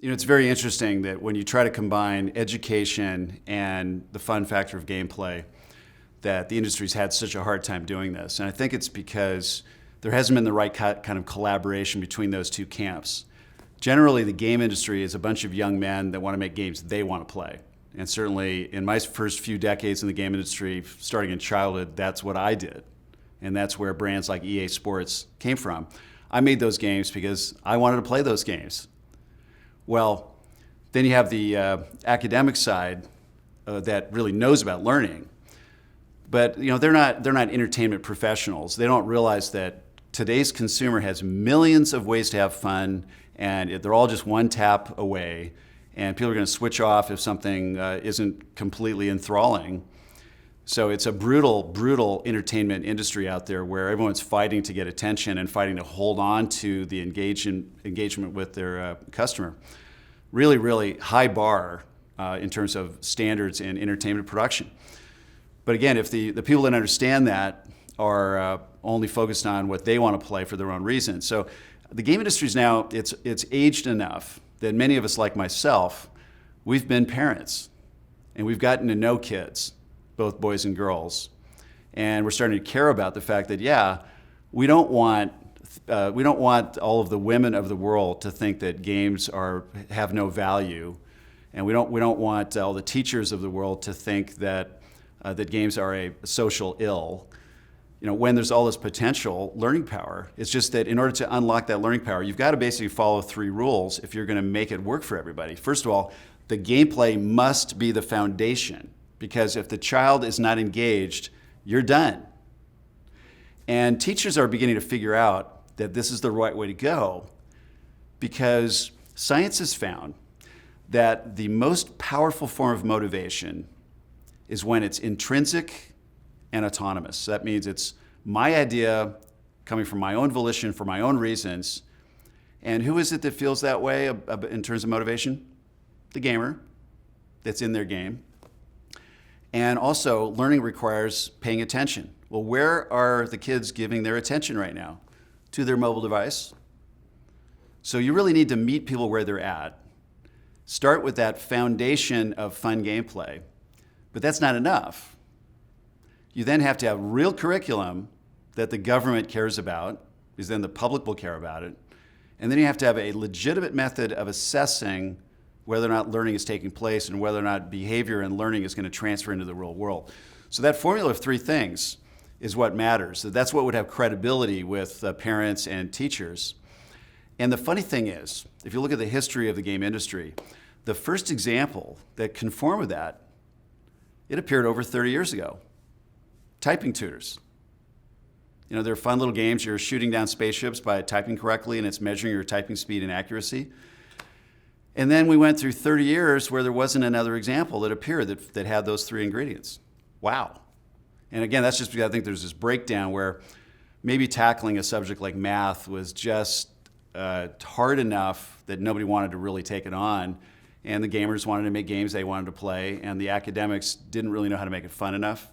It's very interesting that when you try to combine education and the fun factor of gameplay, that the industry's had such a hard time doing this. And I think it's because there hasn't been the right kind of collaboration between those two camps. Generally, the game industry is a bunch of young men that want to make games they want to play. And certainly in my first few decades in the game industry, starting in childhood, that's what I did. And that's where brands like EA Sports came from. I made those games because I wanted to play those games. Well, then you have the academic side that really knows about learning, but they're not entertainment professionals. They don't realize that today's consumer has millions of ways to have fun, and they're all just one tap away. And people are going to switch off if something isn't completely enthralling. So it's a brutal, brutal entertainment industry out there where everyone's fighting to get attention and fighting to hold on to the engagement with their customer. Really, really high bar in terms of standards in entertainment production. But again, if the people that understand that are only focused on what they want to play for their own reasons. So the game industry is now, it's aged enough that many of us, like myself, we've been parents and we've gotten to know kids, both boys and girls, and we're starting to care about the fact that we don't want all of the women of the world to think that games have no value, and we don't want all the teachers of the world to think that that games are a social ill. When there's all this potential learning power, it's just that in order to unlock that learning power, you've got to basically follow 3 rules if you're going to make it work for everybody. First of all, the gameplay must be the foundation, because if the child is not engaged, you're done. And teachers are beginning to figure out that this is the right way to go, because science has found that the most powerful form of motivation is when it's intrinsic and autonomous. That means it's my idea coming from my own volition for my own reasons. And who is it that feels that way in terms of motivation? The gamer that's in their game. And also, learning requires paying attention. Well, where are the kids giving their attention right now? To their mobile device. So you really need to meet people where they're at. Start with that foundation of fun gameplay. But that's not enough. You then have to have real curriculum that the government cares about, because then the public will care about it. And then you have to have a legitimate method of assessing whether or not learning is taking place and whether or not behavior and learning is going to transfer into the real world. So that formula of 3 things is what matters. That's what would have credibility with parents and teachers. And the funny thing is, if you look at the history of the game industry, the first example that conformed with that, it appeared over 30 years ago. Typing tutors. They're fun little games. You're shooting down spaceships by typing correctly, and it's measuring your typing speed and accuracy. And then we went through 30 years where there wasn't another example that appeared that had those 3 ingredients. Wow. And again, that's just because I think there's this breakdown where maybe tackling a subject like math was just hard enough that nobody wanted to really take it on, and the gamers wanted to make games they wanted to play, and the academics didn't really know how to make it fun enough.